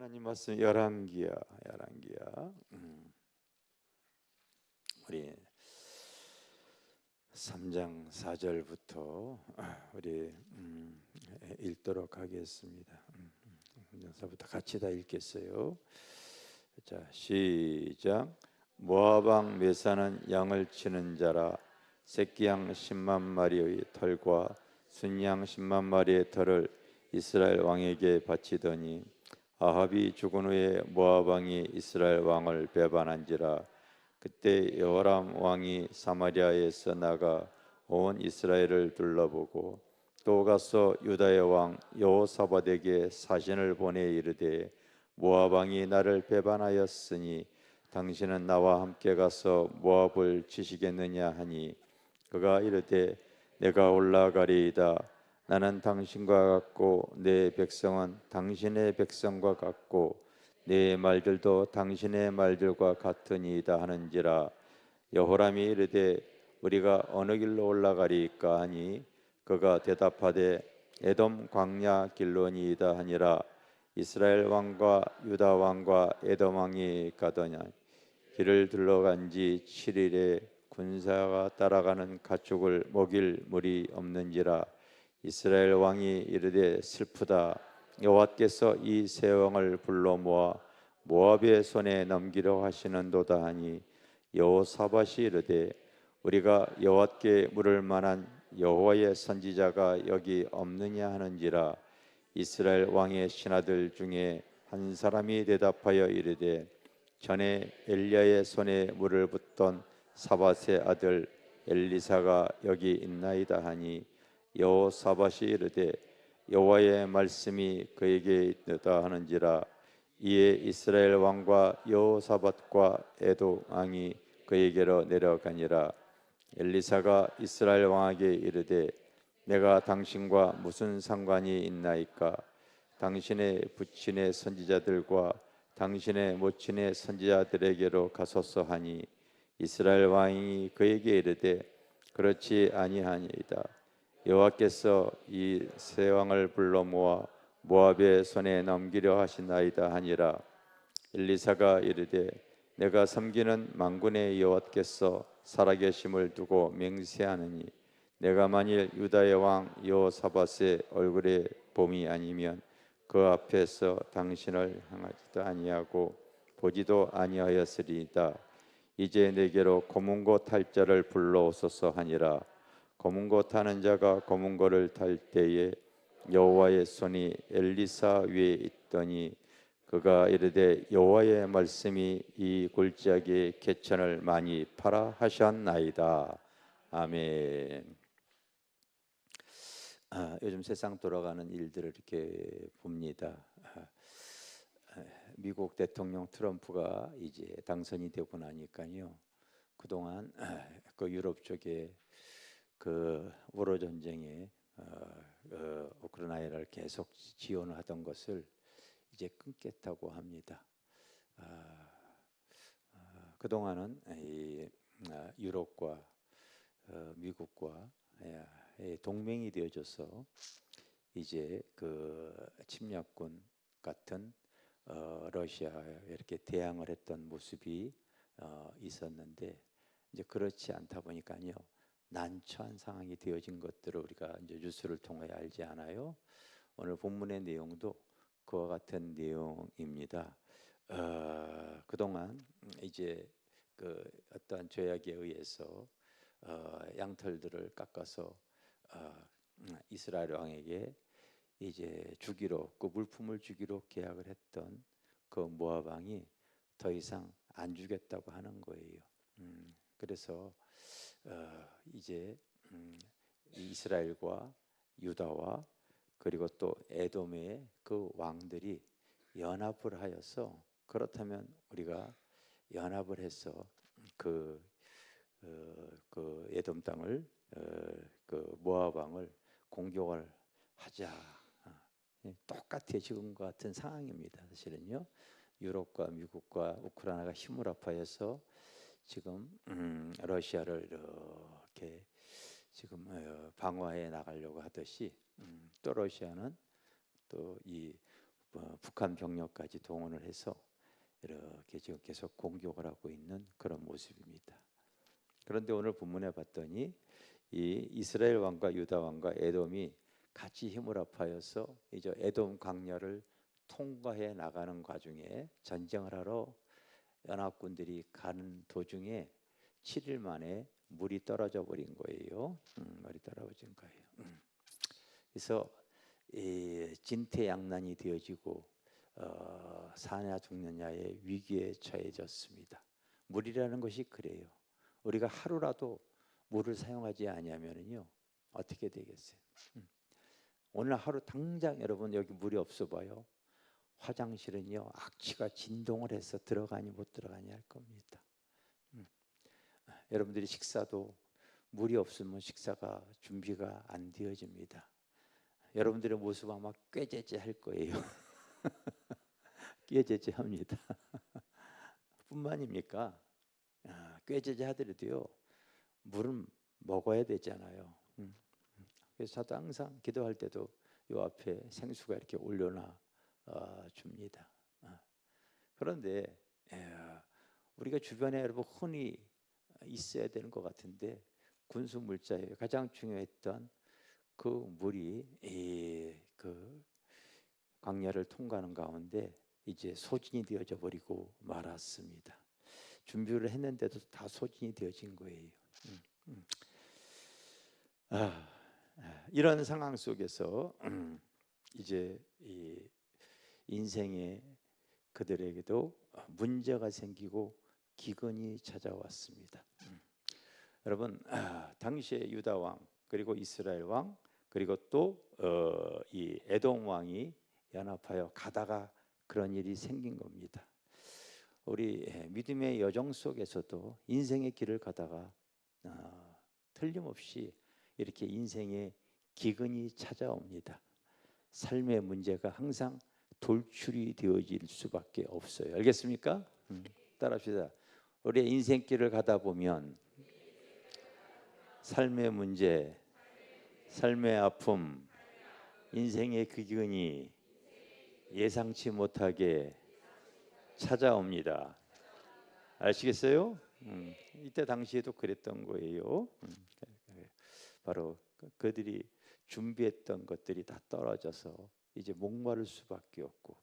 하나님 말씀 열왕기야. 우리 3장 4절부터 우리 읽도록 하겠습니다. 영사부터 같이 다 읽겠어요. 자, 시작. 모압 왕 메사는 양을 치는 자라. 새끼양 10만 마리의 털과 순양 10만 마리의 털을 이스라엘 왕에게 바치더니 아합이 죽은 후에 모압 왕이 이스라엘 왕을 배반한지라. 그때 여호람 왕이 사마리아에서 나가 온 이스라엘을 둘러보고 또 가서 유다의 왕 여호사밧에게 사신을 보내 이르되 모압 왕이 나를 배반하였으니 당신은 나와 함께 가서 모압을 치시겠느냐 하니 그가 이르되 내가 올라가리이다. 나는 당신과 같고 내 백성은 당신의 백성과 같고 내 말들도 당신의 말들과 같으니이다 하는지라. 여호람이 이르되 우리가 어느 길로 올라가리이까 하니 그가 대답하되 에돔 광야 길로니이다 하니라. 이스라엘 왕과 유다 왕과 에돔 왕이 가더냐. 길을 둘러간 지 7일에 군사가 따라가는 가축을 먹일 물이 없는지라. 이스라엘 왕이 이르되 슬프다. 여호와께서 이 세 왕을 불러 모아 모압의 손에 넘기려 하시는도다 하니 여호사밧이 이르되 우리가 여호와께 물을 만한 여호와의 선지자가 여기 없느냐 하는지라. 이스라엘 왕의 신하들 중에 한 사람이 대답하여 이르되 전에 엘리야의 손에 물을 붓던 사밧의 아들 엘리사가 여기 있나이다 하니 여호사밧이 이르되 여호와의 말씀이 그에게 있다 하는지라. 이에 이스라엘 왕과 여호사밧과 에돔 왕이 그에게로 내려가니라. 엘리사가 이스라엘 왕에게 이르되 내가 당신과 무슨 상관이 있나이까. 당신의 부친의 선지자들과 당신의 모친의 선지자들에게로 가소서 하니 이스라엘 왕이 그에게 이르되 그렇지 아니하니이다. 여호와께서 이 세 왕을 불러 모아 모압의 손에 넘기려 하시나이다 하니라. 엘리사가 이르되 내가 섬기는 만군의 여호와께서 살아계심을 두고 맹세하느니 내가 만일 유다의 왕 여호사밧의 얼굴에 봄이 아니면 그 앞에서 당신을 향하지도 아니하고 보지도 아니하였으리이다. 이제 내게로 검은고 탈 자를 불러오소서 하니라. 검은고 타는 자가 검은고를 탈 때에 여호와의 손이 엘리사 위에 있더니 그가 이르되 여호와의 말씀이 이 골짜기에 개천을 많이 파라 하셨나이다. 아멘. 요즘 세상 돌아가는 일들을 이렇게 봅니다. 미국 대통령 트럼프가 이제 당선이 되고 나니까요. 그동안 그 유럽 쪽에 그 우로 전쟁에 우크라이나를 계속 지원을 하던 것을 이제 끊겠다고 합니다. 그동안은 유럽과 미국과 동맹이 되어줘서 이제 그 침략군 같은 러시아에 이렇게 대항을 했던 모습이 있었는데 이제 그렇지 않다 보니까요. 난처한 상황이 되어진 것들을 우리가 이제 뉴스를 통해 알지 않아요. 오늘 본문의 내용도 그와 같은 내용입니다. 그동안 이제 그 어떠한 죄악에 의해서 양털들을 깎아서 이스라엘 왕에게 이제 주기로 그 물품을 주기로 계약을 했던 그 모압 왕이 더 이상 안 주겠다고 하는 거예요. 그래서 이제 이스라엘과 유다와 그리고 또 에돔의 그 왕들이 연합을 하여서 그렇다면 우리가 연합을 해서 그 에돔 땅을 그 모압 왕을 공격을 하자. 똑같아 지금과 같은 상황입니다. 사실은요. 유럽과 미국과 우크라이나가 힘을 합하여서 지금 러시아를 이렇게 지금 방어해 나가려고 하듯이 또 러시아는 또 이 북한 병력까지 동원을 해서 이렇게 지금 계속 공격을 하고 있는 그런 모습입니다. 그런데 오늘 본문에 봤더니 이 이스라엘 왕과 유다 왕과 에돔이 같이 힘을 합하여서 이제 에돔 광야를 통과해 나가는 과정에 전쟁을 하러 연합군들이 가는 도중에 7일 만에 물이 떨어져 버린 거예요. 물이 떨어진 거예요. 그래서 진퇴양난이 되어지고 사냐 죽느냐의 위기에 처해졌습니다. 물이라는 것이 그래요. 우리가 하루라도 물을 사용하지 않으면요 어떻게 되겠어요? 오늘 하루 당장 여러분 여기 물이 없어 봐요. 화장실은요 악취가 진동을 해서 들어가니 못 들어가니 할 겁니다. 여러분들이 식사도 물이 없으면 식사가 준비가 안 되어집니다. 여러분들의 모습 아마 꾀죄죄 할 거예요. 꾀죄죄 합니다. 뿐만입니까? 꾀죄죄 하더라도요 물은 먹어야 되잖아요. 그래서 저도 항상 기도할 때도 요 앞에 생수가 이렇게 올려놔 줍니다. 그런데 우리가 주변에 여러분 흔히 있어야 되는 것 같은데 군수 물자에 가장 중요했던 그 물이 그 광야를 통과하는 가운데 이제 소진이 되어져 버리고 말았습니다. 준비를 했는데도 다 소진이 되어진 거예요. 이런 상황 속에서 이제 이 인생에 그들에게도 문제가 생기고 기근이 찾아왔습니다. 여러분 당시에 유다 왕 그리고 이스라엘 왕 그리고 또 이 에돔 왕이 연합하여 가다가 그런 일이 생긴 겁니다. 우리 믿음의 여정 속에서도 인생의 길을 가다가 틀림없이 이렇게 인생의 기근이 찾아옵니다. 삶의 문제가 항상 돌출이 되어질 수밖에 없어요. 알겠습니까? 따라합시다. 우리의 인생길을 가다 보면 삶의 문제, 삶의 아픔, 인생의 기근이 예상치 못하게 찾아옵니다. 아시겠어요? 이때 당시에도 그랬던 거예요. 바로 그들이 준비했던 것들이 다 떨어져서 이제 목마를 수밖에 없고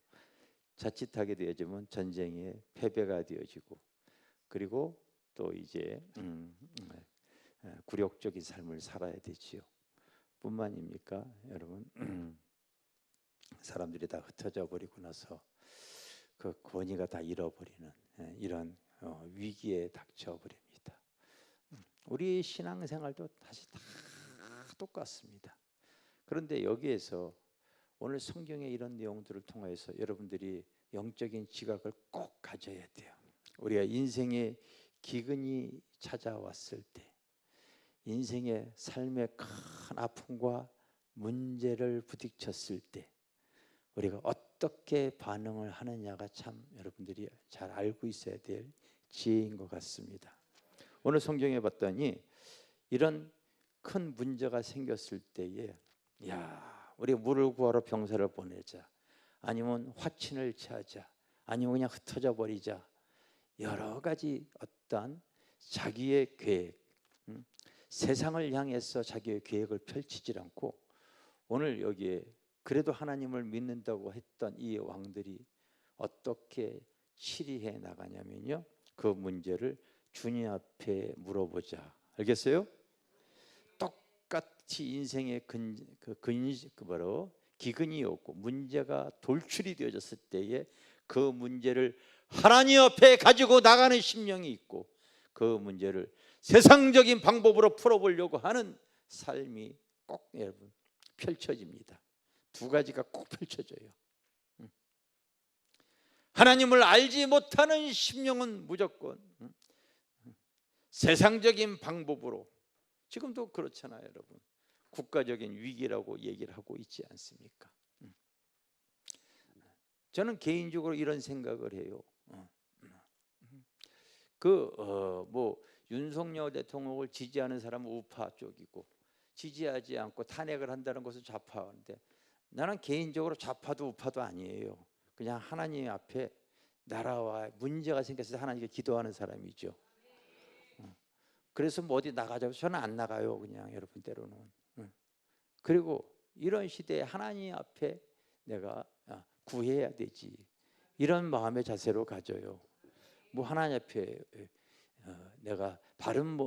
자칫하게 되어지면 전쟁에 패배가 되어지고 그리고 또 이제 굴욕적인 삶을 살아야 되지요. 뿐만입니까, 여러분? 사람들이 다 흩어져 버리고 나서 그 권위가 다 잃어버리는 이런 위기에 닥쳐 버립니다. 우리 신앙생활도 다시 다 똑같습니다. 그런데 여기에서 오늘 성경의 이런 내용들을 통해서 여러분들이 영적인 지각을 꼭 가져야 돼요. 우리가 인생의 기근이 찾아왔을 때, 인생의 삶의 큰 아픔과 문제를 부딪혔을 때 우리가 어떻게 반응을 하느냐가 참 여러분들이 잘 알고 있어야 될 지혜인 것 같습니다. 오늘 성경에 봤더니 이런 큰 문제가 생겼을 때에 우리 물을 구하러 병사를 보내자, 아니면 화친을 취하자, 아니면 그냥 흩어져 버리자, 여러 가지 어떤 자기의 계획, 세상을 향해서 자기의 계획을 펼치지 않고 오늘 여기에 그래도 하나님을 믿는다고 했던 이 왕들이 어떻게 치리해 나가냐면요, 그 문제를 주님 앞에 물어보자. 알겠어요? 똑같이 인생의 기근이 없고 문제가 돌출이 되어졌을 때에 그 문제를 하나님 앞에 가지고 나가는 심령이 있고 그 문제를 세상적인 방법으로 풀어보려고 하는 삶이 꼭 여러분 펼쳐집니다. 두 가지가 꼭 펼쳐져요. 하나님을 알지 못하는 심령은 무조건 세상적인 방법으로, 지금도 그렇잖아요, 여러분. 국가적인 위기라고 얘기를 하고 있지 않습니까? 저는 개인적으로 이런 생각을 해요. 윤석열 대통령을 지지하는 사람은 우파 쪽이고 지지하지 않고 탄핵을 한다는 것은 좌파인데 나는 개인적으로 좌파도 우파도 아니에요. 그냥 하나님 앞에 나라와 문제가 생겼을 때 하나님께 기도하는 사람이죠. 그래서 뭐 어디 나가자고 저는 안 나가요. 그냥 여러분 때로는. 그리고 이런 시대에 하나님 앞에 내가 구해야 되지, 이런 마음의 자세로 가져요. 뭐 하나님 앞에 내가 바른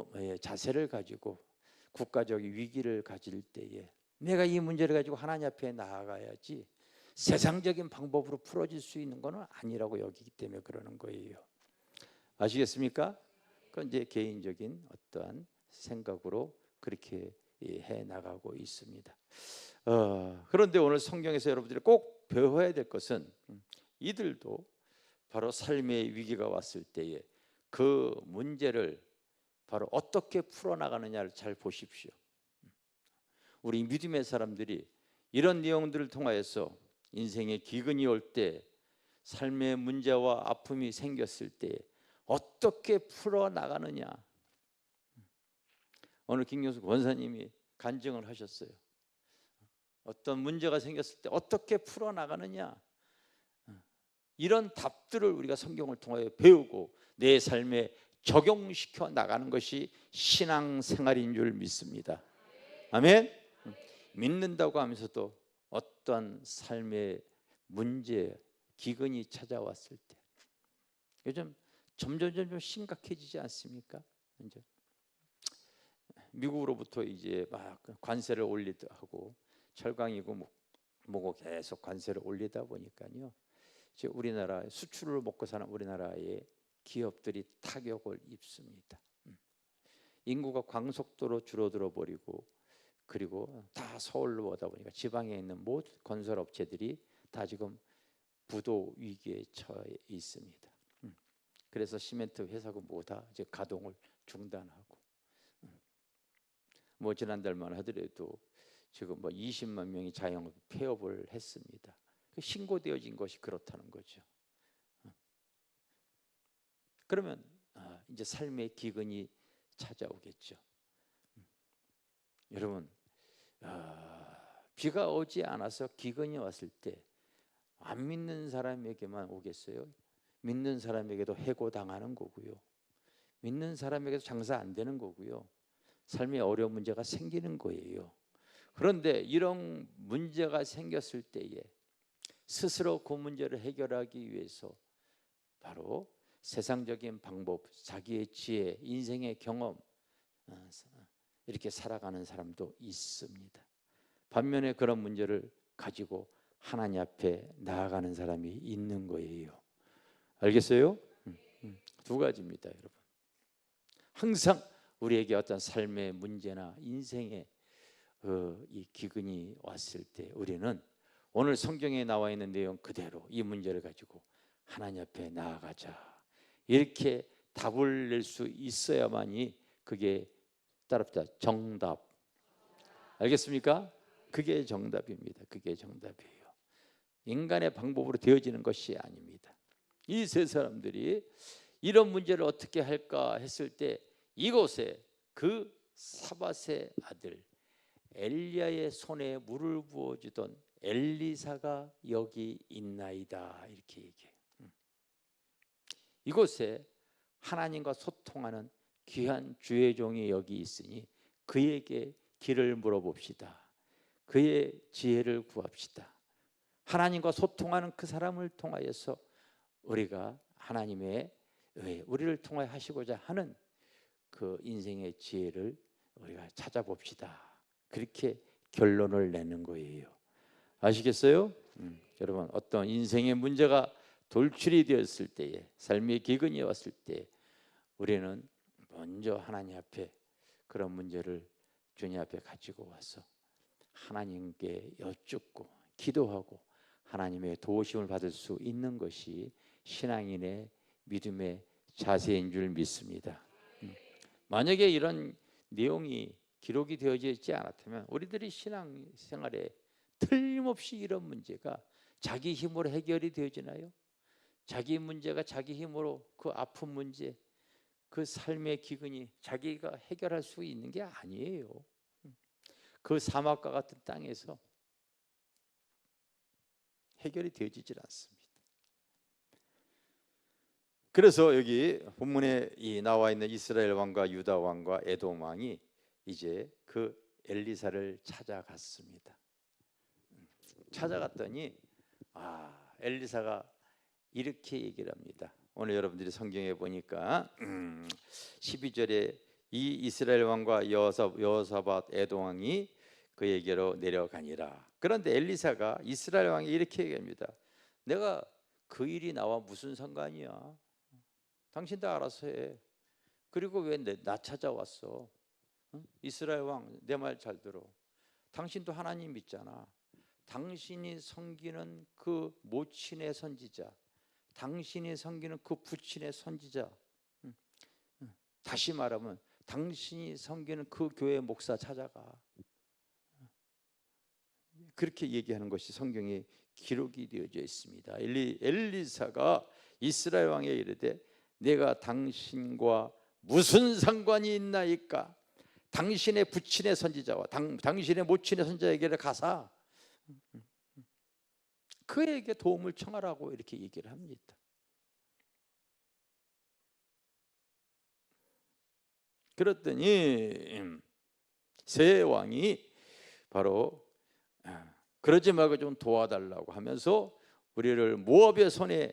자세를 가지고 국가적 위기를 가질 때에 내가 이 문제를 가지고 하나님 앞에 나아가야지, 세상적인 방법으로 풀어질 수 있는 것은 아니라고 여기기 때문에 그러는 거예요. 아시겠습니까? 그건 이제 개인적인 어떠한 생각으로 그렇게 해 나가고 있습니다. 그런데 오늘 성경에서 여러분들이 꼭 배워야 될 것은, 이들도 바로 삶의 위기가 왔을 때에 그 문제를 바로 어떻게 풀어나가느냐를 잘 보십시오. 우리 믿음의 사람들이 이런 내용들을 통하여서 인생의 기근이 올 때, 삶의 문제와 아픔이 생겼을 때 어떻게 풀어나가느냐. 오늘 김경수 권사님이 간증을 하셨어요. 어떤 문제가 생겼을 때 어떻게 풀어나가느냐, 이런 답들을 우리가 성경을 통하여 배우고 내 삶에 적용시켜 나가는 것이 신앙생활인 줄 믿습니다. 아멘. 믿는다고 하면서도 어떤 삶의 문제, 기근이 찾아왔을 때, 요즘 점점 심각해지지 않습니까? 이제 미국으로부터 이제 막 관세를 올리다 하고 철강이고 뭐고 계속 관세를 올리다 보니까요, 이제 우리나라 수출을 먹고 사는 우리나라의 기업들이 타격을 입습니다. 인구가 광속도로 줄어들어 버리고, 그리고 다 서울로 오다 보니까 지방에 있는 모든 건설업체들이 다 지금 부도 위기에 처해 있습니다. 그래서 시멘트 회사고 뭐다 이제 가동을 중단하고, 뭐 지난달만 하더라도 지금 뭐 20만 명이 자영업 폐업을 했습니다. 신고되어진 것이 그렇다는 거죠. 그러면 이제 삶의 기근이 찾아오겠죠. 여러분, 비가 오지 않아서 기근이 왔을 때 안 믿는 사람에게만 오겠어요? 믿는 사람에게도 해고당하는 거고요, 믿는 사람에게도 장사 안 되는 거고요, 삶의 어려운 문제가 생기는 거예요. 그런데 이런 문제가 생겼을 때에 스스로 그 문제를 해결하기 위해서 바로 세상적인 방법, 자기의 지혜, 인생의 경험, 이렇게 살아가는 사람도 있습니다. 반면에 그런 문제를 가지고 하나님 앞에 나아가는 사람이 있는 거예요. 알겠어요? 두 가지입니다, 여러분. 항상 우리에게 어떤 삶의 문제나 인생의 이 기근이 왔을 때 우리는 오늘 성경에 나와 있는 내용 그대로 이 문제를 가지고 하나님 앞에 나아가자, 이렇게 답을 낼 수 있어야만이 그게 따릅니다. 정답. 알겠습니까? 그게 정답입니다. 그게 정답이에요. 인간의 방법으로 되어지는 것이 아닙니다. 이 세 사람들이 이런 문제를 어떻게 할까 했을 때 이곳에 그 사밧의 아들 엘리야의 손에 물을 부어주던 엘리사가 여기 있나이다, 이렇게 얘기해요. 이곳에 하나님과 소통하는 귀한 주의 종이 여기 있으니 그에게 길을 물어봅시다. 그의 지혜를 구합시다. 하나님과 소통하는 그 사람을 통하여서 우리가 하나님의 우리를 통하여 하시고자 하는 그 인생의 지혜를 우리가 찾아봅시다. 그렇게 결론을 내는 거예요. 아시겠어요? 여러분, 어떤 인생의 문제가 돌출이 되었을 때에, 삶의 기근이 왔을 때 우리는 먼저 하나님 앞에 그런 문제를 주님 앞에 가지고 와서 하나님께 여쭙고 기도하고 하나님의 도우심을 받을 수 있는 것이 신앙인의 믿음의 자세인 줄 믿습니다. 만약에 이런 내용이 기록이 되어져 있지 않았다면 우리들이 신앙생활에 틀림없이 이런 문제가 자기 힘으로 해결이 되어지나요? 자기 문제가 자기 힘으로, 그 아픈 문제, 그 삶의 기근이 자기가 해결할 수 있는 게 아니에요. 그 사막과 같은 땅에서 해결이 되어지질 않습니다. 그래서 여기 본문에 나와 있는 이스라엘 왕과 유다 왕과 에돔 왕이 이제 그 엘리사를 찾아갔습니다. 찾아갔더니 엘리사가 이렇게 얘기를 합니다. 오늘 여러분들이 성경에 보니까 12절에 이 이스라엘 왕과 여호사밧 에돔 왕이 그에게로 내려가니라. 그런데 엘리사가 이스라엘 왕이 이렇게 얘기합니다. 내가 그 일이 나와 무슨 상관이야? 당신 다 알아서 해. 그리고 왜 나 찾아왔어? 응? 이스라엘 왕, 내 말 잘 들어. 당신도 하나님 믿잖아. 당신이 섬기는 그 모친의 선지자, 당신이 섬기는 그 부친의 선지자, 다시 말하면 당신이 섬기는 그 교회 목사 찾아가. 그렇게 얘기하는 것이 성경에 기록이 되어져 있습니다. 엘리사가 이스라엘 왕에 이르되 내가 당신과 무슨 상관이 있나이까? 당신의 부친의 선지자와 당신의 모친의 선지자에게 가사 그에게 도움을 청하라고 이렇게 얘기를 합니다. 그랬더니 세 왕이 바로 그러지 말고 좀 도와달라고 하면서 우리를 모압의 손에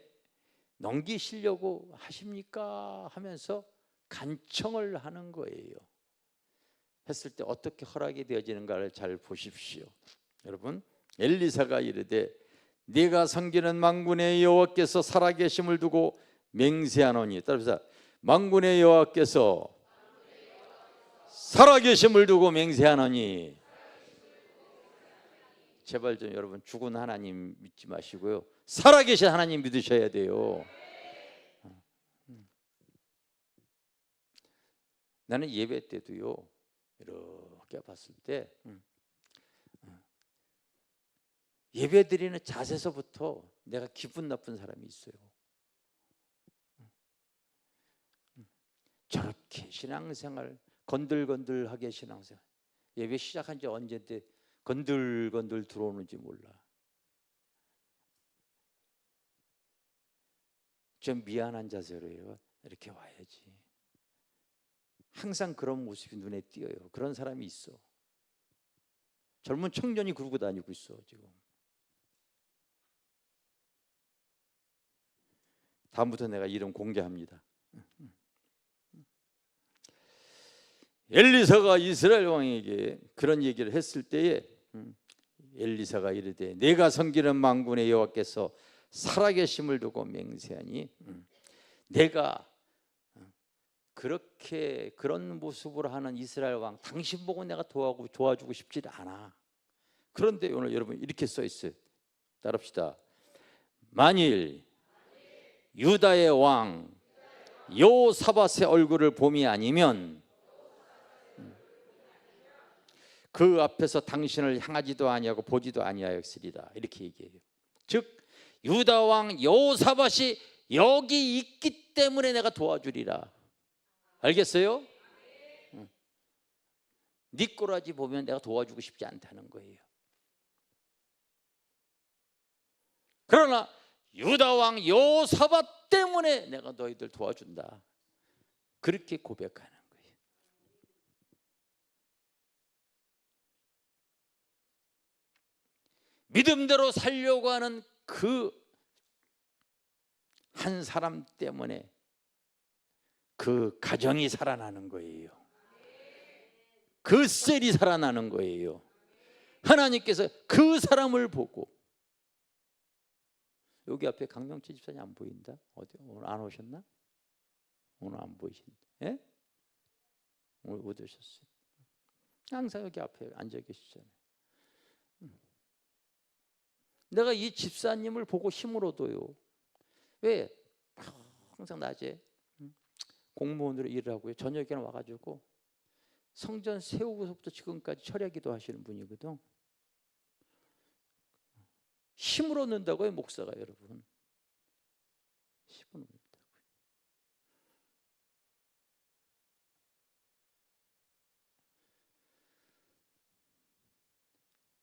넘기시려고 하십니까? 하면서 간청을 하는 거예요. 했을 때 어떻게 허락이 되어지는가를 잘 보십시오. 여러분, 엘리사가 이르되 네가 섬기는 만군의 여호와께서 살아계심을 두고 맹세하노니, 따라서 만군의 여호와께서 살아계심을 두고 맹세하노니. 제발 좀 여러분 죽은 하나님 믿지 마시고요, 살아계신 하나님 믿으셔야 돼요. 나는 예배 때도요 이렇게 봤을 때 예배 드리는 자세서부터 내가 기분 나쁜 사람이 있어요. 저렇게 신앙생활 건들건들하게 신앙생활, 예배 시작한 지 언제인데 건들건들 들어오는지 몰라. 좀 미안한 자세로요 이렇게 와야지. 항상 그런 모습이 눈에 띄어요. 그런 사람이 있어. 젊은 청년이 그러고 다니고 있어 지금. 다음부터 내가 이름 공개합니다. 엘리사가 이스라엘 왕에게 그런 얘기를 했을 때에 엘리사가 이르되 내가 섬기는 만군의 여호와께서 살아계심을 두고 맹세하니, 내가 그렇게 그런 모습으로 하는 이스라엘 왕 당신 보고 내가 도와주고 싶지 않아. 그런데 오늘 여러분 이렇게 써 있어요. 따라합시다. 만일 유다의 왕 여호사밧의 얼굴을 봄이 아니면 그 앞에서 당신을 향하지도 아니하고 보지도 아니하였으리다. 이렇게 얘기해요. 즉 유다 왕 여호사밧이 여기 있기 때문에 내가 도와주리라. 알겠어요? 네 꼬라지 보면 내가 도와주고 싶지 않다는 거예요. 그러나 유다 왕 여호사밧 때문에 내가 너희들 도와준다. 그렇게 고백하는 거예요. 믿음대로 살려고 하는 그 한 사람 때문에 그 가정이 살아나는 거예요. 그 셀이 살아나는 거예요. 하나님께서 그 사람을 보고. 여기 앞에 강명철 집사님 안 보인다? 어디 오늘 안 오셨나? 오늘 안 보이신다. 예? 오늘 못 오셨어요. 항상 여기 앞에 앉아 계시잖아요. 내가 이 집사님을 보고 힘을 얻어요. 왜? 항상 낮에 공무원으로 일을 하고요, 저녁에는 와가지고 성전 세우고서부터 지금까지 철야기도 하시는 분이거든. 힘을 얻는다고요, 목사가. 여러분 힘을 얻는다고요.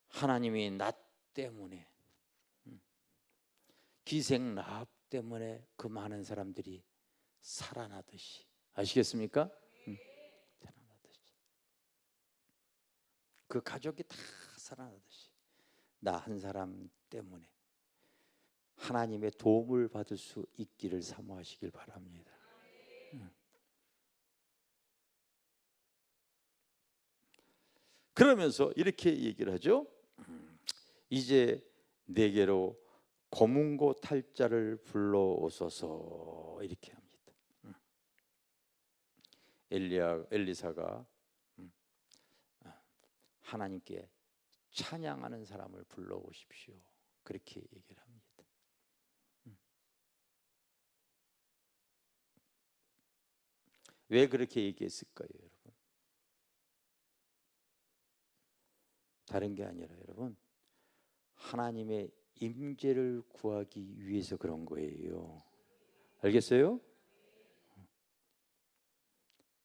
하나님이 나 때문에 기생라합 때문에 그 많은 사람들이 살아나듯이, 아시겠습니까? 살아나듯이, 그 가족이 다 살아나듯이 나 한 사람 때문에 하나님의 도움을 받을 수 있기를 사모하시길 바랍니다. 그러면서 이렇게 얘기를 하죠. 이제 내게로 검은고 탈자를 불러오소서, 이렇게 합니다. 엘리사가 하나님께 찬양하는 사람을 불러오십시오, 그렇게 얘기를 합니다. 왜 그렇게 얘기했을까요, 여러분? 다른 게 아니라 여러분, 하나님의 임재를 구하기 위해서 그런 거예요. 알겠어요?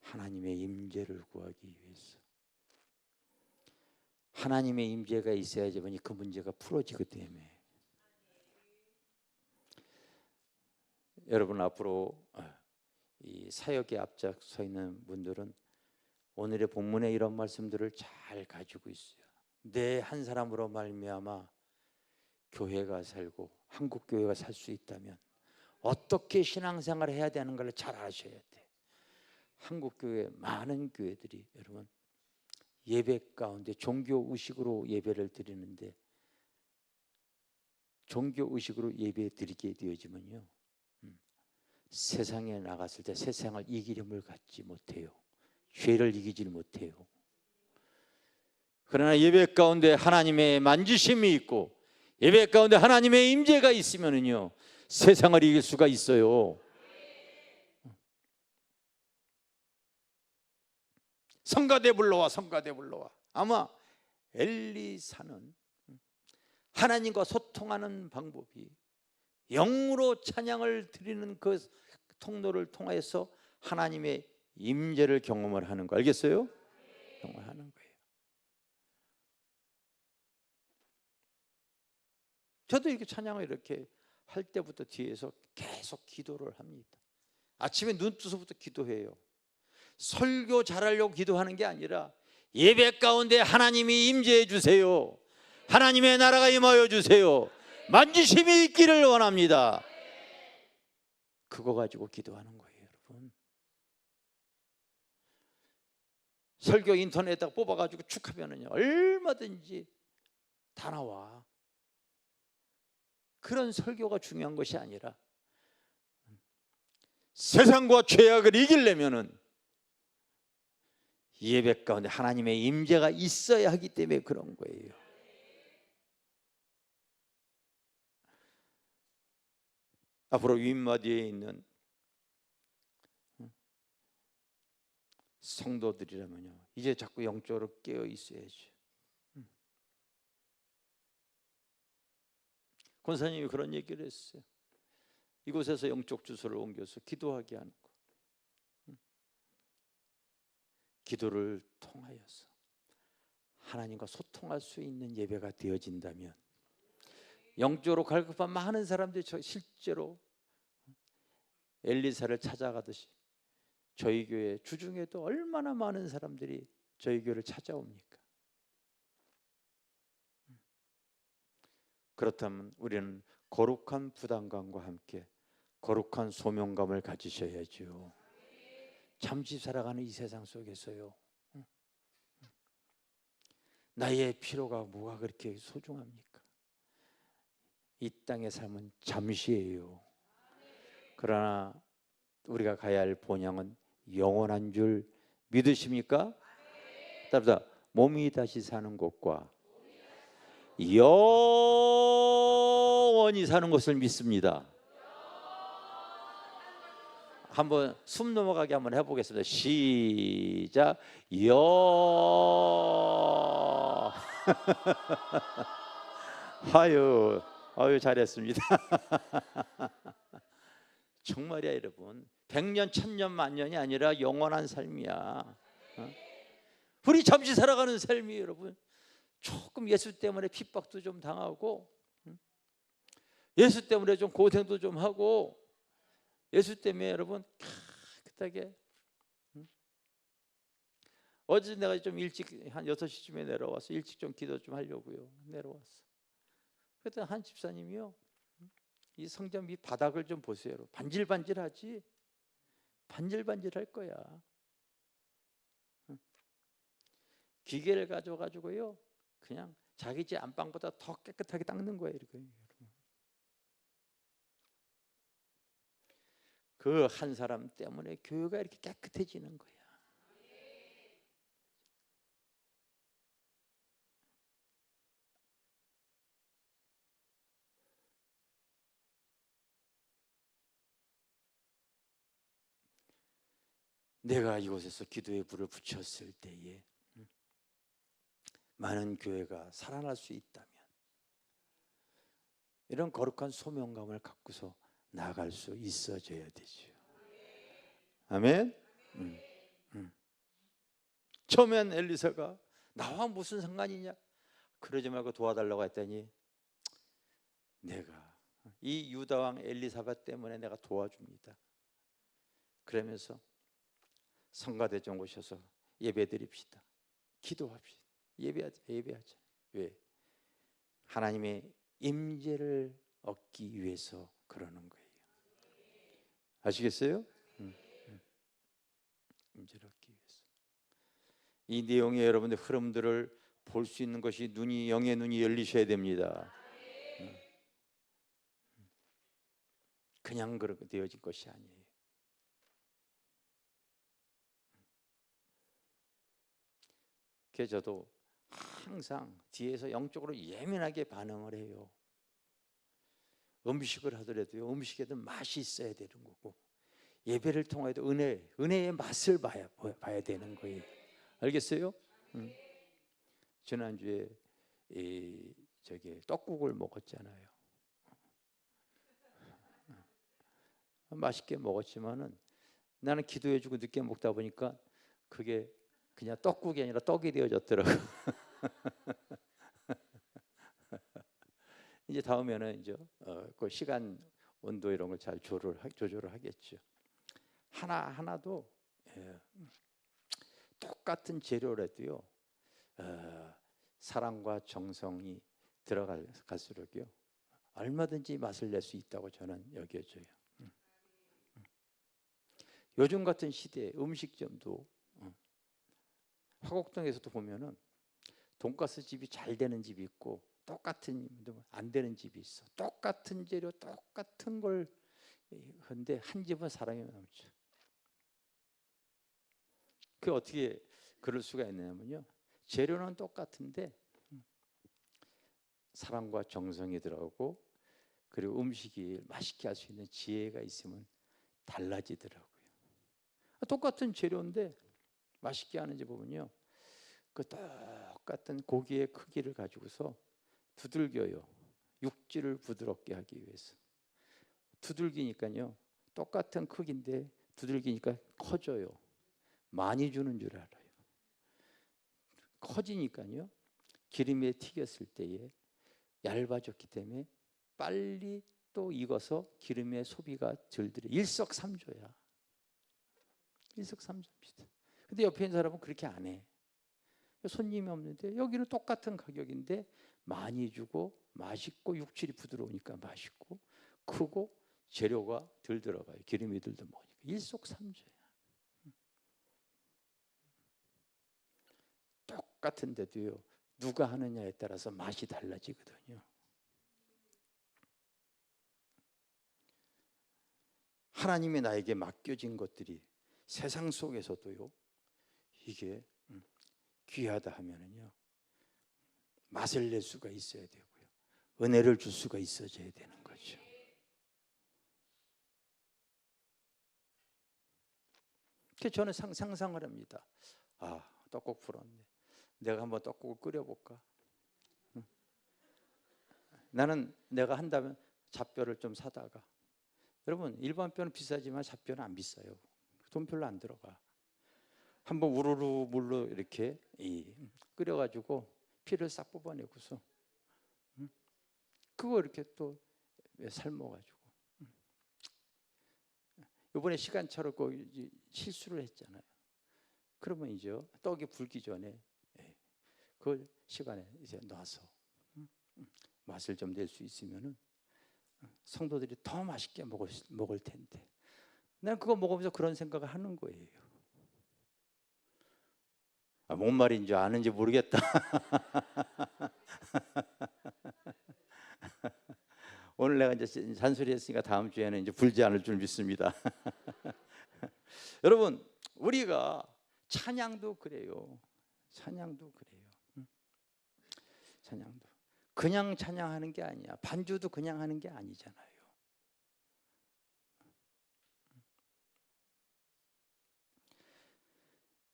하나님의 임재를 구하기 위해서. 하나님의 임재가 있어야지 그 문제가 풀어지기 때문에. 여러분, 앞으로 이 사역에 앞장서 있는 분들은 오늘의 본문에 이런 말씀들을 잘 가지고 있어요. 내 한 사람으로 말미암아 교회가 살고 한국 교회가 살 수 있다면 어떻게 신앙생활을 해야 되는 걸 잘 아셔야 돼. 한국 교회 많은 교회들이 여러분 예배 가운데 종교 의식으로 예배를 드리는데, 종교 의식으로 예배 드리게 되어지면요, 세상에 나갔을 때 세상을 이길 힘을 갖지 못해요. 죄를 이기질 못해요. 그러나 예배 가운데 하나님의 만지심이 있고 예배 가운데 하나님의 임재가 있으면은요, 세상을 이길 수가 있어요. 성가대 불러와, 성가대 불러와. 아마 엘리사는 하나님과 소통하는 방법이 영으로 찬양을 드리는 그 통로를 통해서 하나님의 임재를 경험을 하는 거, 알겠어요? 경험하는 거예요. 저도 이렇게 찬양을 이렇게 할 때부터 뒤에서 계속 기도를 합니다. 아침에 눈 뜨서부터 기도해요. 설교 잘하려고 기도하는 게 아니라 예배 가운데 하나님이 임재해 주세요. 하나님의 나라가 임하여 주세요. 만지심이 있기를 원합니다. 그거 가지고 기도하는 거예요, 여러분. 설교 인터넷에다가 뽑아가지고 쭉 하면은요, 얼마든지 다 나와. 그런 설교가 중요한 것이 아니라 세상과 죄악을 이기려면은 예배 가운데 하나님의 임재가 있어야 하기 때문에 그런 거예요. 앞으로 윗마디에 있는 성도들이라면요, 이제 자꾸 영적으로 깨어 있어야죠. 권사님이 그런 얘기를 했어요. 이곳에서 영적 주소를 옮겨서 기도하게 하는 거. 기도를 통하여서 하나님과 소통할 수 있는 예배가 되어진다면 영적으로 갈급한 많은 사람들이 실제로 엘리사를 찾아가듯이 저희 교회 주중에도 얼마나 많은 사람들이 저희 교회를 찾아옵니까? 그렇다면 우리는 거룩한 부담감과 함께 거룩한 소명감을 가지셔야죠. 잠시 살아가는 이 세상 속에서요, 나의 피로가 뭐가 그렇게 소중합니까? 이 땅의 삶은 잠시예요. 그러나 우리가 가야 할 본향은 영원한 줄 믿으십니까? 따라서 몸이 다시 사는 것과 영원히 사는 것을 믿습니다. 한번 숨 넘어가게 한번 해보겠습니다. 시작. 아유 잘했습니다. 정말이야 여러분. 100년, 1000년, 만년이 아니라 영원한 삶이야. 우리 잠시 살아가는 삶이 여러분, 조금 예수 때문에 핍박도 좀 당하고 예수 때문에 좀 고생도 좀 하고, 예수 때문에 여러분 깨끗하게. 어제 내가 좀 일찍 한 6시쯤에 내려와서 일찍 좀 기도 좀 하려고요. 내려왔어. 그랬더니 한 집사님이요, 이 성전 밑 바닥을 좀 보세요. 반질반질하지? 반질반질할 거야. 기계를 가져가지고요, 그냥 자기 집 안방보다 더 깨끗하게 닦는 거예요. 이렇게. 그 한 사람 때문에 교회가 이렇게 깨끗해지는 거야. 내가 이곳에서 기도의 불을 붙였을 때에 많은 교회가 살아날 수 있다면 이런 거룩한 소명감을 갖고서 나아갈 수 있어져야 되죠. 아멘. 처음엔 엘리사가 나와 무슨 상관이냐, 그러지 말고 도와달라고 했더니, 내가 이 유다 왕 엘리사밧 때문에 내가 도와줍니다. 그러면서 성가대장 오셔서 예배드립시다, 기도합시다, 예배하자. 왜? 하나님의 임재를 얻기 위해서 그러는 거예요. 아시겠어요? 임재를 얻기 위해서. 이 내용의 여러분들 흐름들을 볼 수 있는 것이 영의 눈이 열리셔야 됩니다. 그냥 그렇게 되어진 것이 아니에요. 그래서 저도 항상 뒤에서 영적으로 예민하게 반응을 해요. 음식을 하더라도요, 음식에도 맛이 있어야 되는 거고, 예배를 통해도 은혜의 맛을 봐야 되는 거예요. 알겠어요? 지난주에 떡국을 먹었잖아요. 맛있게 먹었지만은 나는 기도해주고 늦게 먹다 보니까 그게 그냥 떡국이 아니라 떡이 되어졌더라고. 이제 다음에는 이제 그 시간 온도 이런 걸 잘 조절을 하겠죠. 하나도 똑같은 재료라도요, 사랑과 정성이 들어갈수록요, 얼마든지 맛을 낼 수 있다고 저는 여겨져요. 요즘 같은 시대에 음식점도 화곡동에서도 보면은 돈가스 집이 잘 되는 집이 있고 똑같은 안 되는 집이 있어. 똑같은 재료 똑같은 걸 근데 한 집은 사람이 넘쳐. 그 어떻게 그럴 수가 있느냐면요, 재료는 똑같은데 사랑과 정성이 들어가고, 그리고 음식이 맛있게 할 수 있는 지혜가 있으면 달라지더라고요. 똑같은 재료인데 맛있게 하는 집 보면요, 그 똑같은 고기의 크기를 가지고서 두들겨요. 육질을 부드럽게 하기 위해서. 두들기니까요, 똑같은 크기인데 두들기니까 커져요. 많이 주는 줄 알아요. 커지니까요, 기름에 튀겼을 때에 얇아졌기 때문에 빨리 또 익어서 기름의 소비가 덜 들어. 일석삼조야. 일석삼조입니다. 근데 옆에 있는 사람은 그렇게 안 해. 손님이 없는데 여기는 똑같은 가격인데 많이 주고 맛있고 육질이 부드러우니까 맛있고 크고 재료가 덜 들어가요. 기름이 덜 먹으니까 일석삼조야. 똑같은데도요, 누가 하느냐에 따라서 맛이 달라지거든요. 하나님이 나에게 맡겨진 것들이 세상 속에서도요, 이게 귀하다 하면은요, 맛을 낼 수가 있어야 되고요, 은혜를 줄 수가 있어져야 되는 거죠. 그래서 저는 상상을 합니다. 떡국 풀었네. 내가 한번 떡국을 끓여볼까? 나는 내가 한다면 잡뼈를 좀 사다가, 여러분 일반 뼈는 비싸지만 잡뼈는 안 비싸요. 돈 별로 안 들어가. 한번 우르르 물로 이렇게 끓여가지고 피를 싹 뽑아내고서 그거 이렇게 또 왜 삶아가지고 이번에 시간차로 실수를 했잖아요. 그러면 이제 떡이 불기 전에 그 시간에 이제 놔서 맛을 좀 낼 수 있으면은 성도들이 더 맛있게 먹을 텐데, 난 그거 먹으면서 그런 생각을 하는 거예요. 뭔 말인지 아는지 모르겠다. 오늘 내가 이제 잔소리했으니까 다음 주에는 이제 불지 않을 줄 믿습니다. 여러분, 우리가 찬양도 그래요. 찬양도 그래요. 찬양도 그냥 찬양하는 게 아니야. 반주도 그냥 하는 게 아니잖아요.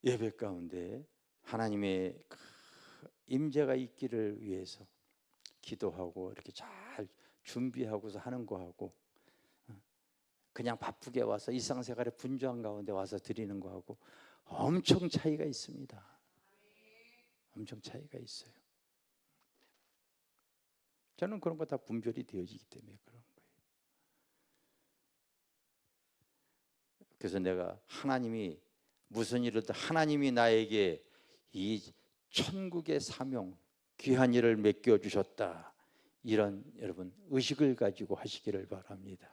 예배 가운데 하나님의 임재가 있기를 위해서 기도하고 이렇게 잘 준비하고서 하는 거하고, 그냥 바쁘게 와서 일상생활의 분주한 가운데 와서 드리는 거하고 엄청 차이가 있습니다. 엄청 차이가 있어요. 저는 그런 거 다 분별이 되어지기 때문에 그런 거예요. 그래서 내가 하나님이 무슨 일이든 하나님이 나에게 이 천국의 사명, 귀한 일을 맡겨주셨다, 이런 여러분 의식을 가지고 하시기를 바랍니다.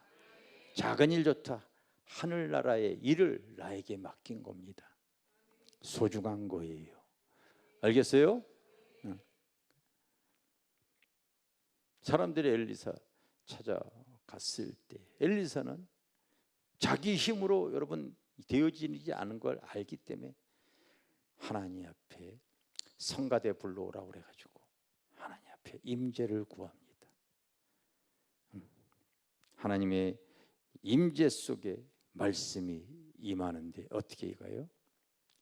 작은 일조차 하늘나라의 일을 나에게 맡긴 겁니다. 소중한 거예요. 알겠어요? 사람들이 엘리사 찾아갔을 때 엘리사는 자기 힘으로 여러분 되어지지 않은 걸 알기 때문에 하나님 앞에 성가대 불러오라고 그래가지고 하나님 앞에 임재를 구합니다. 하나님의 임재 속에 말씀이 임하는데 어떻게 임해요?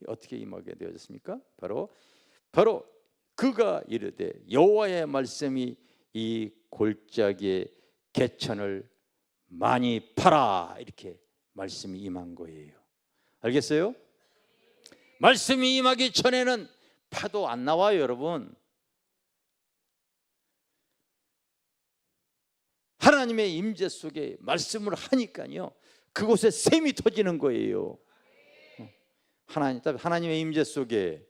어떻게 임하게 되어졌습니까? 바로 그가 이르되 여호와의 말씀이 이 골짜기의 개천을 많이 파라, 이렇게 말씀이 임한 거예요. 알겠어요? 말씀이 임하기 전에는 파도 안 나와요, 여러분. 하나님의 임재 속에 말씀을 하니까요, 그곳에 샘이 터지는 거예요. 하나님의 임재 속에,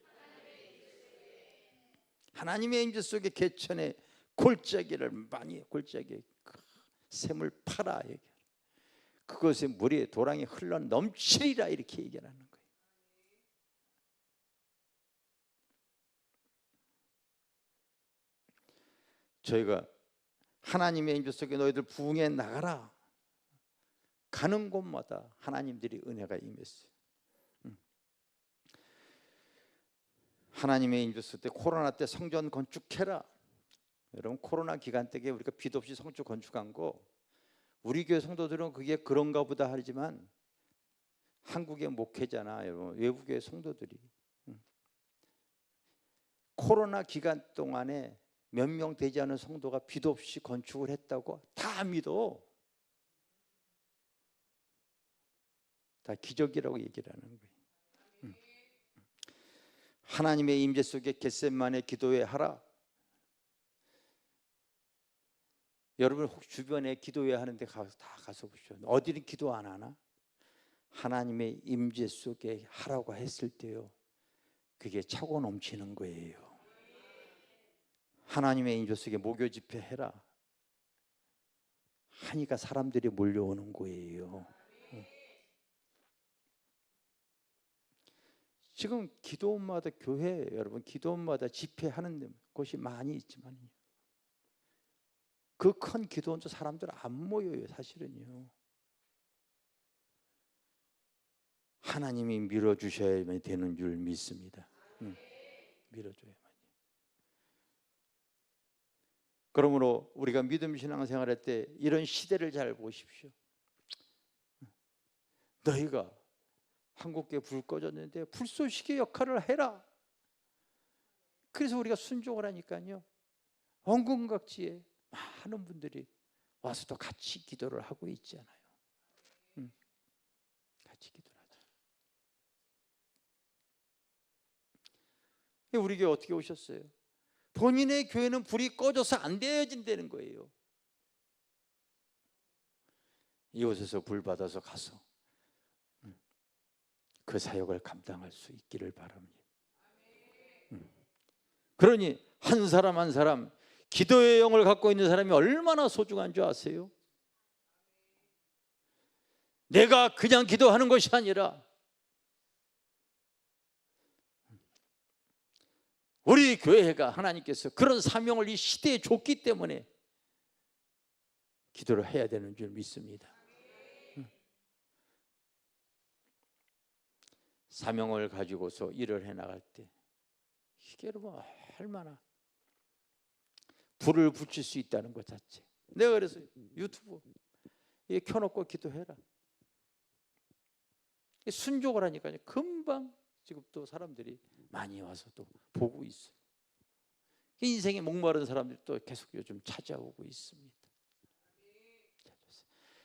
하나님의 임재 속에 개천에 골짜기를 골짜기에 샘을 파라, 그것에 물이 도랑이 흘러 넘치리라, 이렇게 얘기하는 거예요. 저희가 하나님의 임재 속에 너희들 부흥해 나가라, 가는 곳마다 하나님들이 은혜가 임했어요. 하나님의 임재 속에 코로나 때 성전 건축해라. 여러분, 코로나 기간 때에 우리가 빚 없이 성전 건축한 거, 우리 교회 성도들은 그게 그런가 보다 하지만 한국의 목회자나 여러분 외국의 성도들이 코로나 기간 동안에 몇 명 되지 않은 성도가 빚 없이 건축을 했다고 다 믿어. 다 기적이라고 얘기를 하는 거예요. 하나님의 임재 속에 겟세마네 기도회 하라. 여러분 혹시 주변에 기도회 하는데 다 가서 보시죠. 어디는 기도 안 하나? 하나님의 임재 속에 하라고 했을 때요, 그게 차고 넘치는 거예요. 하나님의 임재 속에 목요 집회 해라 하니까 사람들이 몰려오는 거예요. 지금 기도원마다 교회, 여러분 기도원마다 집회하는 곳이 많이 있지만 그 큰 기도원도 사람들 안 모여요. 사실은요, 하나님이 밀어주셔야만 되는 줄 믿습니다. 밀어줘야만. 그러므로 우리가 믿음 신앙생활할 때 이런 시대를 잘 보십시오. 너희가 한국교회 불 꺼졌는데 불쏘시개 역할을 해라. 그래서 우리가 순종을 하니까요, 원근각지에 많은 분들이 와서 또 같이 기도를 하고 있잖아요. 같이 기도를 하죠. 우리 교회 어떻게 오셨어요? 본인의 교회는 불이 꺼져서 안 되어진다는 거예요. 이곳에서 불 받아서 가서 그 사역을 감당할 수 있기를 바랍니다. 그러니 한 사람 한 사람 기도의 영을 갖고 있는 사람이 얼마나 소중한 줄 아세요? 내가 그냥 기도하는 것이 아니라 우리 교회가 하나님께서 그런 사명을 이 시대에 줬기 때문에 기도를 해야 되는 줄 믿습니다. 사명을 가지고서 일을 해나갈 때 이게 여러분 얼마나 불을 붙일 수 있다는 것 자체. 내가 그래서 유튜브 이게 켜놓고 기도해라. 순종을 하니까 금방 지금 또 사람들이 많이 와서 또 보고 있어요. 인생에 목마른 사람들이 또 계속 요즘 찾아오고 있습니다.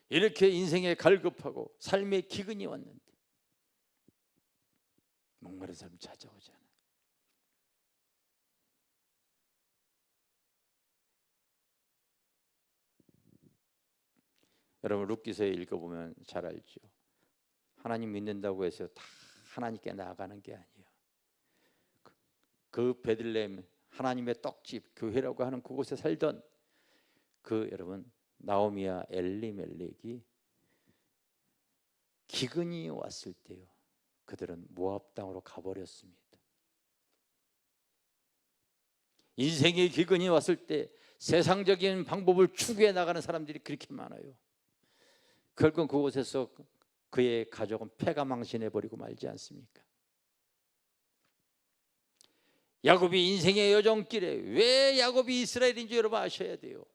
이렇게 인생에 갈급하고 삶의 기근이 왔는데 목마른 사람 찾아오잖아요. 여러분 룻기서에 읽어보면 잘 알죠. 하나님 믿는다고 해서 다 하나님께 나아가는 게 아니에요. 그 베들레헴 하나님의 떡집 교회라고 하는 그곳에 살던 그 여러분 나오미와 엘리멜렉이 기근이 왔을 때요, 그들은 모압 땅으로 가버렸습니다. 인생의 기근이 왔을 때 세상적인 방법을 추구해 나가는 사람들이 그렇게 많아요. 결국 그곳에서 그의 가족은 패가망신해버리고 말지 않습니까? 야곱이 인생의 여정길에 왜 야곱이 이스라엘인지 여러분 아셔야 돼요.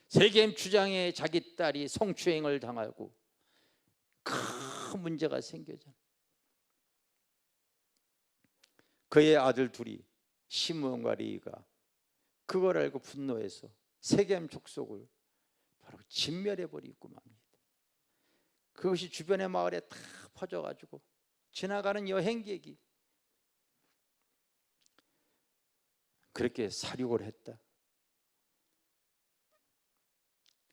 세겜 주장에 자기 딸이 성추행을 당하고 큰 문제가 생겨져. 그의 아들 둘이 시므온과 레위가 그걸 알고 분노해서 세겜 족속을 바로 진멸해버리고 맙니다. 그것이 주변의 마을에 다 퍼져가지고 지나가는 여행객이 그렇게 살육을 했다.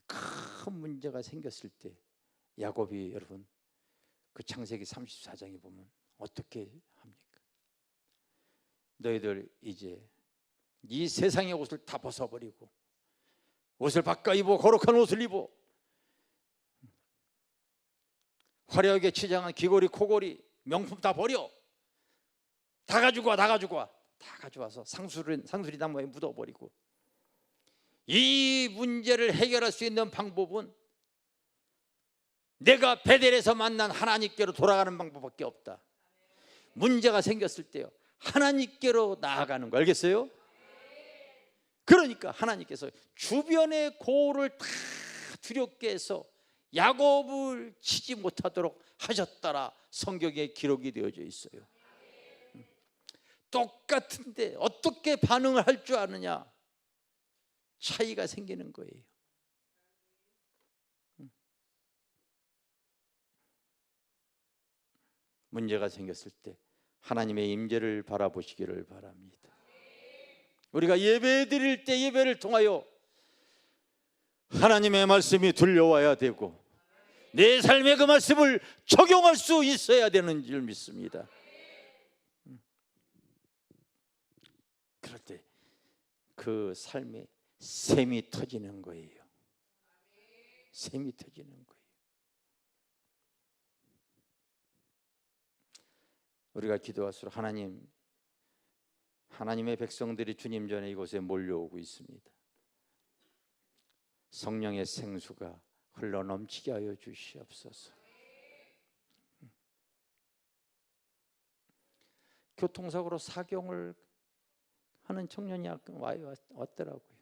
큰 문제가 생겼을 때 야곱이 여러분 그 창세기 34장에 보면 어떻게 합니까? 너희들 이제 이 세상의 옷을 다 벗어버리고 옷을 바꿔 입어 거룩한 옷을 입어 화려하게 치장한 귀걸이 코걸이 명품 다 버려 다 가지고 와 다 가지고 와 다 가져와서 상수리 나무에 묻어버리고 이 문제를 해결할 수 있는 방법은 내가 베델에서 만난 하나님께로 돌아가는 방법밖에 없다. 문제가 생겼을 때요 하나님께로 나아가는 거 알겠어요? 그러니까 하나님께서 주변의 고를 다 두렵게 해서 야곱을 치지 못하도록 하셨다라 성경에 기록이 되어져 있어요. 똑같은데 어떻게 반응을 할 줄 아느냐 차이가 생기는 거예요. 문제가 생겼을 때 하나님의 임재를 바라보시기를 바랍니다. 우리가 예배 드릴 때 예배를 통하여 하나님의 말씀이 들려와야 되고 내 삶에 그 말씀을 적용할 수 있어야 되는 줄 믿습니다. 그럴 때 그 삶에 샘이 터지는 거예요. 샘이 터지는 거예요. 우리가 기도할수록 하나님의 백성들이 주님 전에 이곳에 몰려오고 있습니다. 성령의 생수가 흘러넘치게 하여 주시옵소서. 교통사고로 사경을 하는 청년이 왔더라고요.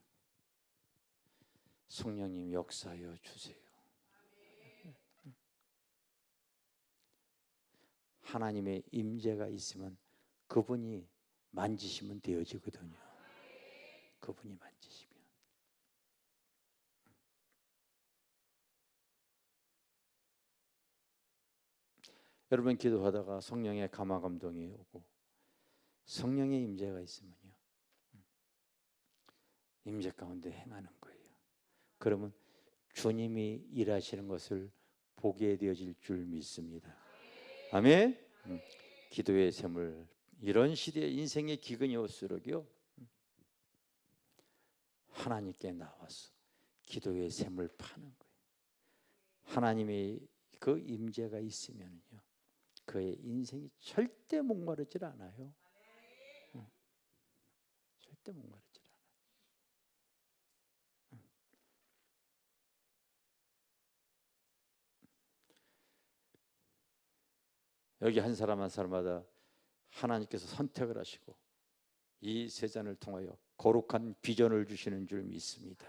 성령님 역사하여 주세요. 하나님의 임재가 있으면 그분이 만지시면 되어지거든요. 그분이 만지시면. 여러분 기도하다가 성령의 감화 감동이 오고 성령의 임재가 있으면요 임재 가운데 행하는 거예요. 그러면 주님이 일하시는 것을 보게 되어질 줄 믿습니다. 아멘. 기도의 샘을 이런 시대에 인생의 기근이 올수록요 하나님께 나와서 기도의 샘을 파는 거예요. 하나님이 그 임재가 있으면요 그의 인생이 절대 목마르질 않아요. 절대 목마르질 않아요. 여기 한 사람 한 사람마다 하나님께서 선택을 하시고 이 세잔을 통하여 거룩한 비전을 주시는 줄 믿습니다.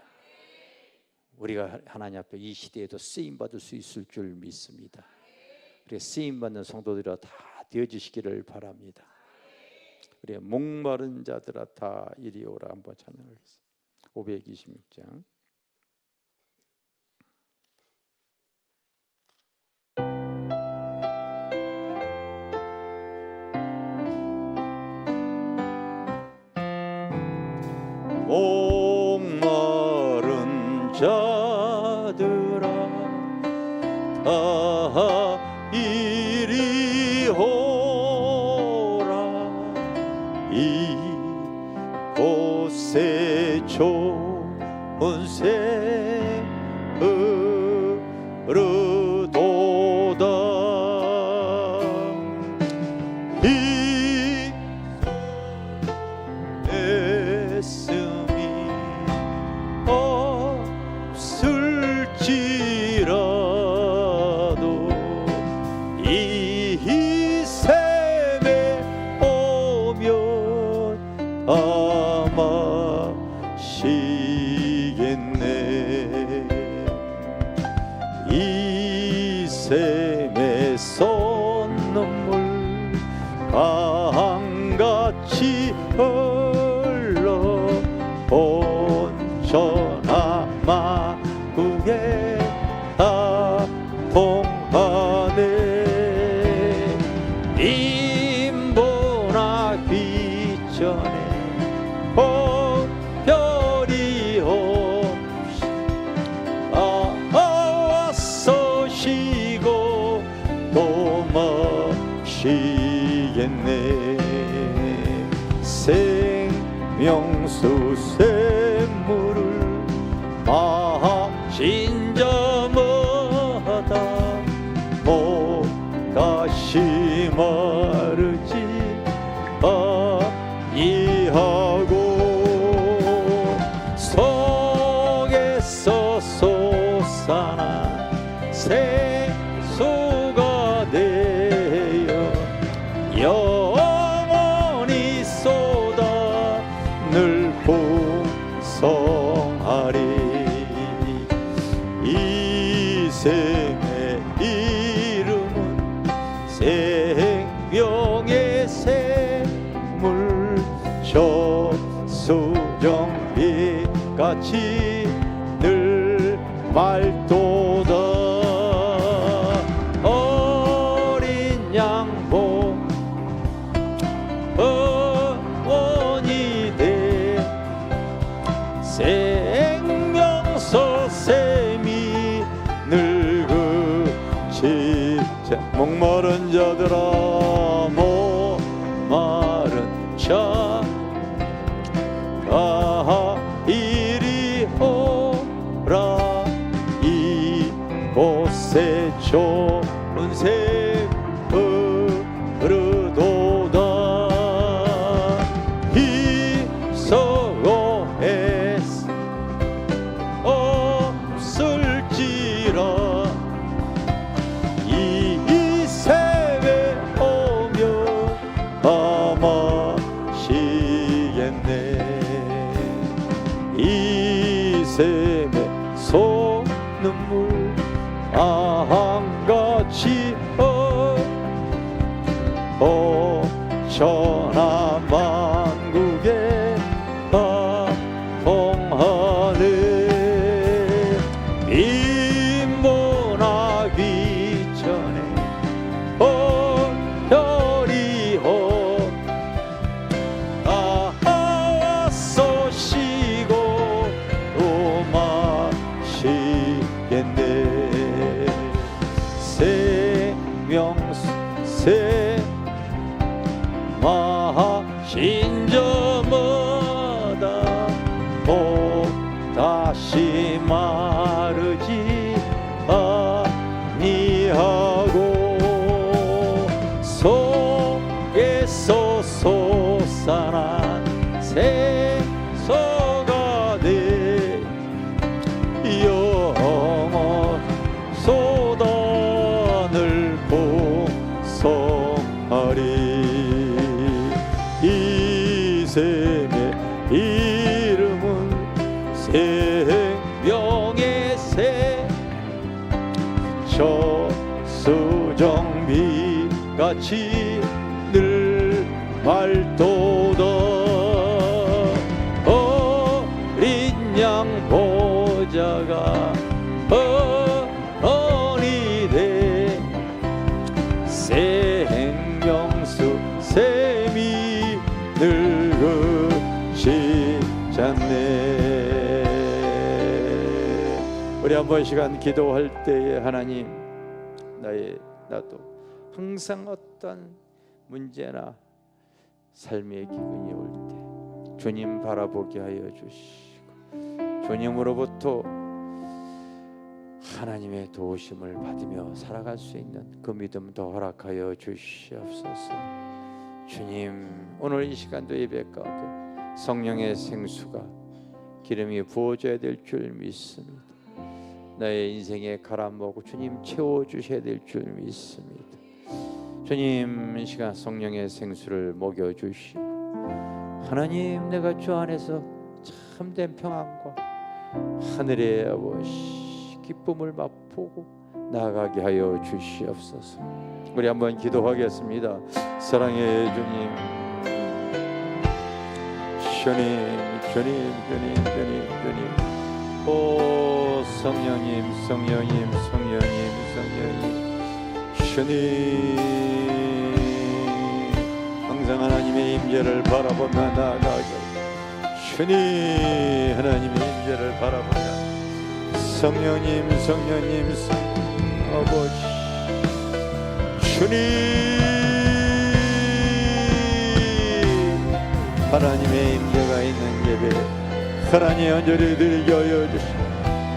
우리가 하나님 앞에 이 시대에도 쓰임받을 수 있을 줄 믿습니다. 우리 쓰임받는 성도들아 다 되어주시기를 바랍니다. 우리 목마른 자들아 다 이리 오라. 한번 찬양하겠습니다. 526장. 목마른 자들아 다 이리 오라. 이곳에 좋은 샘 흐르도다. 이 애씀이 없을지라도 이 샘에 오면 다 마시겠네. 이 샘에 쏜 눈물 강같이 흘러 온전한 만국에 다 통하네. 빈번하기 전에 별이 없이 와서 쉬고 또 마시겠네. 생명수 샘물을 마신 자마다 다시 마르지 아니하고 속에서 솟아난 생수가 되어 영원히 쏟아 늘 풍성하리. 이 샘의 이름은 생명의 샘물 저수정비같이 늘 맑도다. 어린 양봉 원이 돼 생명서 샘이 늙으지. 목마른 자들아 목마른 자 이리 오라. 이곳에 좋은 샘 흐르도다. 희석어에서 없을지라 이 샘에 오면 다 마시겠네. 이 샘에 솟는물 강같이 천하 만국에 다 통하네. 빈번하기 전에 별이 와서 쉬고 또 마시 마신 저마다 또 다시 마르지 아니하고 속에서 솟아난 생서가 내 영혼 쏟아늘 봉송하리. 이 샘의 이름은 생명의 새, 저수정비같이 늘 맑도다. 어린 양 보좌가 어머니 돼 생명수 샘이 늙으시지 않네. 우리 한 번 시간 기도할 때에 하나님, 나도 항상 어떤 문제나 삶의 기근이 올 때 주님 바라보게 하여 주시고, 주님으로부터 하나님의 도우심을 받으며 살아갈 수 있는 그 믿음도 허락하여 주시옵소서. 주님, 오늘 이 시간도 예배 가운데 성령의 생수가 기름이 부어져야 될 줄 믿습니다. 나의 인생에 갈아먹고 주님 채워주셔야 될 줄 믿습니다. 주님, 이 시간 성령의 생수를 먹여주시고, 하나님, 내가 주 안에서 참된 평안과 하늘의 아버지 기쁨을 맛보고 나아가게 하여 주시옵소서. 우리 한번 기도하겠습니다. 사랑의 주님, 주님, 오 성령님, 주님, 항상 하나님의 임재를 바라보며 나아가게, 주님, 하나님의 임재를 바라보며 성령님, 아버지, 주님, 하나님의 임재가 있는 예배 하나님 온전히 드리게 하여 주시고,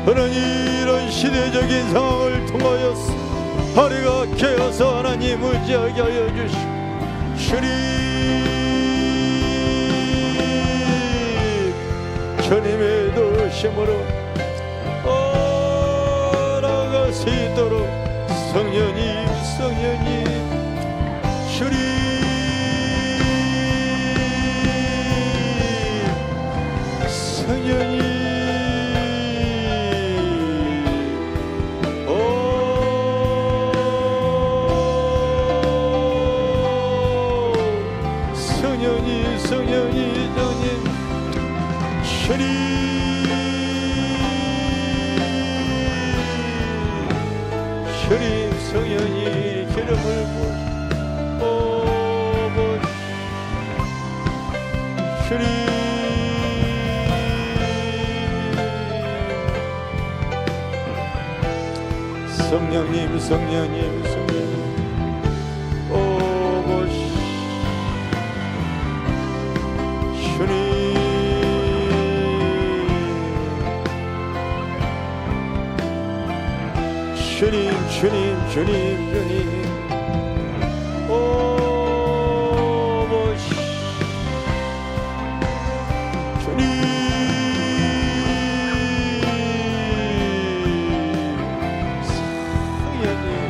하나님 이런 시대적인 상황을 통하여서 허리가 깨어서 하나님 의지하게 하여 주시고, 주님의 도심으로 나아갈 수 있도록 성령님, 주님, 성령님, 주님, 성령이 기름을 부으시고, 주님, 성령님, 주님,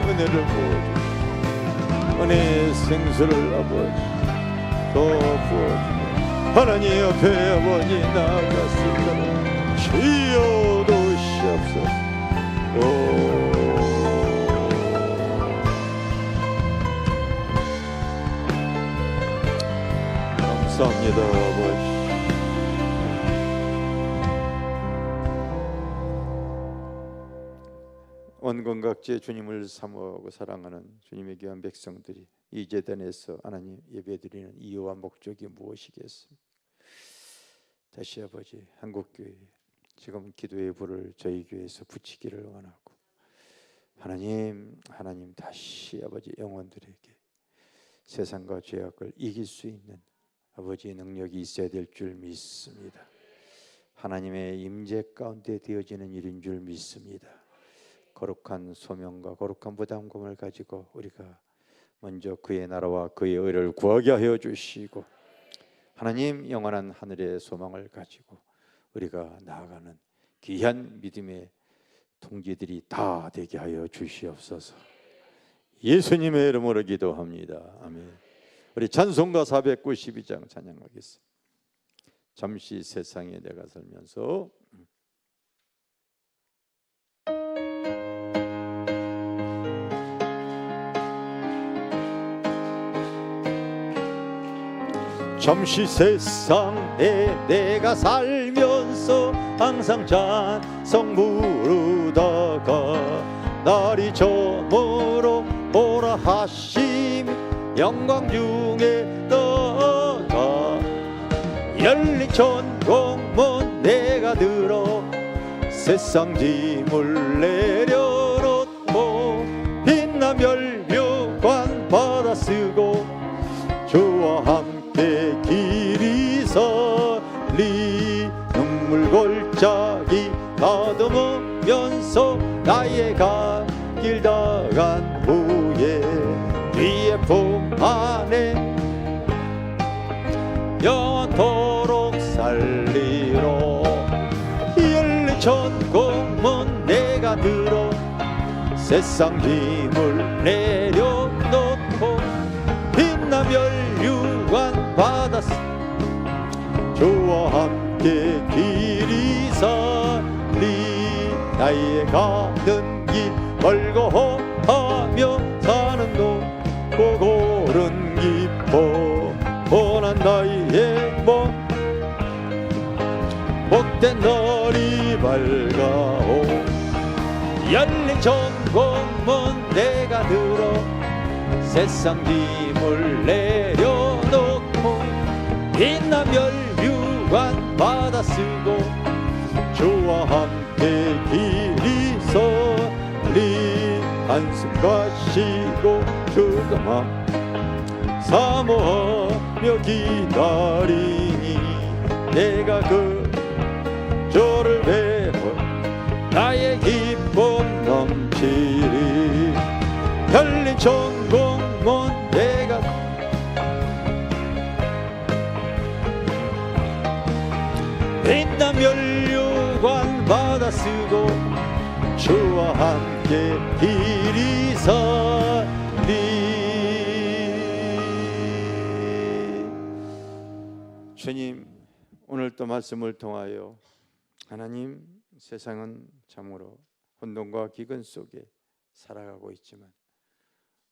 은혜를 부어주시고, 은혜 생수를 아버지 더 부어주시고, 하나님 앞에 아버지 나아갔습니다. 주여 도우시옵소서. 감사합니다 아버지. 온 각지의 주님을 사모하고 사랑하는 주님의 귀한 백성들이 이 제단에서 하나님 예배드리는 이유와 목적이 무엇이겠습니까? 다시 아버지, 한국교회 지금 기도의 불을 저희 교회에서 붙이기를 원하고, 하나님 다시 아버지 영혼들에게 세상과 죄악을 이길 수 있는 아버지의 능력이 있어야 될 줄 믿습니다. 하나님의 임재 가운데 되어지는 일인 줄 믿습니다. 거룩한 소명과 거룩한 부담감을 가지고 우리가 먼저 그의 나라와 그의 의를 구하게 하여 주시고, 하나님 영원한 하늘의 소망을 가지고 우리가 나아가는 귀한 믿음의 동지들이 다 되게 하여 주시옵소서. 예수님의 이름으로 기도합니다. 아멘. 우리 찬송가 492장 찬양하겠습니다. 잠시 세상에 내가 살면서. 잠시 세상에 내가 살면서 항상 찬송 부르다가 날이 저물어 오라 하심이 영광 중에 떠가 열린 천공문 내가 들어 세상 짐을 내려놓고 빛남 멸류관 받아 쓰고 주와 함께 길이 설리 눈물 골짜기 다듬으면서 나의 갈 길 다간 후에 위의 품 안에 영원토록 살리로 열린 천공문 내가 들어 세상 짐을 내려놓고 빛나 멸류관 받았어 주와 함께 길이 살리 나의 가는 길 멀고하며 사는 동 고골은 기뻐 원한 나의 복된 날이 밝아오 열린 천공문 내가 들어 세상 짐을 내려놓고 빛나 멸류관 받아 쓰고 주와 함께 길이 설리 한숨과 쉬고 주가마 사모하며 기다리니 내가 그 조를 배워 나의 기쁨 넘치리 열린 천공문 내가 빛나 멸류관 받아 쓰고 주와 함께 길이 설리 주님, 오늘 또 말씀을 통하여 하나님 세상은 참으로 혼돈과 기근 속에 살아가고 있지만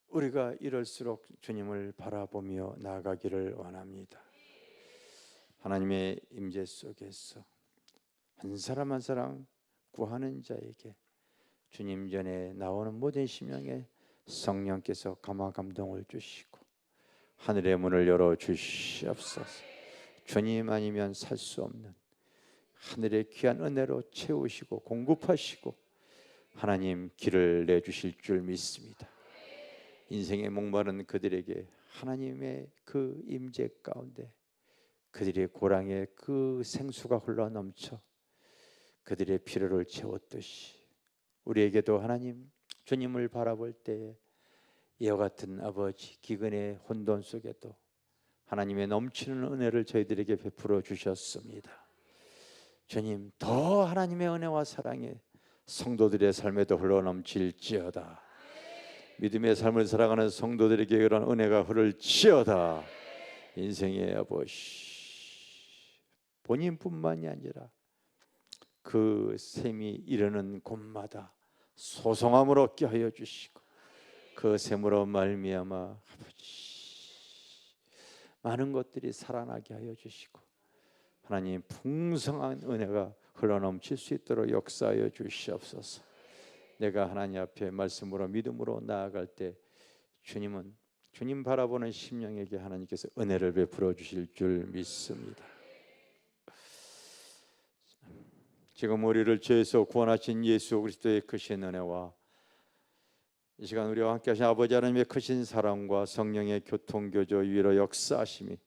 우리가 이럴수록 주님을 바라보며 나아가기를 원합니다. 하나님의 임재 속에서 한 사람 한 사람 구하는 자에게 주님 전에 나오는 모든 심령에 성령께서 감화 감동을 주시고 하늘의 문을 열어 주시옵소서. 주님 아니면 살 수 없는 하늘의 귀한 은혜로 채우시고 공급하시고 하나님 길을 내주실 줄 믿습니다. 인생의 목마른 그들에게 하나님의 그 임재 가운데 그들의 고랑에 그 생수가 흘러넘쳐 그들의 필요를 채웠듯이 우리에게도 하나님 주님을 바라볼 때에 이와 같은 아버지 기근의 혼돈 속에도 하나님의 넘치는 은혜를 저희들에게 베풀어 주셨습니다. 주님, 더 하나님의 은혜와 사랑에 성도들의 삶에도 흘러넘칠지어다. 믿음의 삶을 살아가는 성도들에게 그런 은혜가 흐를지어다. 인생의 아버지 본인뿐만이 아니라 그 샘이 이르는 곳마다 소송함을 얻게 하여 주시고 그 샘으로 말미암아 아버지 많은 것들이 살아나게 하여 주시고 하나님 풍성한 은혜가 흘러넘칠 수 있도록 역사하여 주시옵소서. 내가 하나님 앞에 말씀으로 믿음으로 나아갈 때 주님은 주님 바라보는 심령에게 하나님께서 은혜를 베풀어 주실 줄 믿습니다. 지금 우리를 죄에서 구원하신 예수 그리스도의 크신 은혜와 이 시간 우리와 함께 하신 아버지 하나님의 크신 사랑과 성령의 교통교조 위로 역사하심이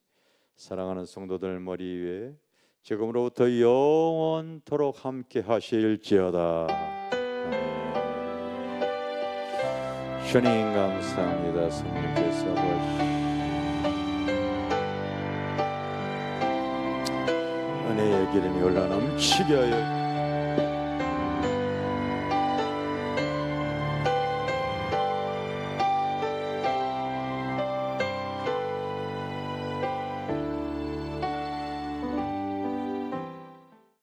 사랑하는 성도들 머리 위에 지금으로부터 영원토록 함께 하실지어다. 주님 감사합니다. 성령께서 은혜의 기름이 흘러 넘치게 하여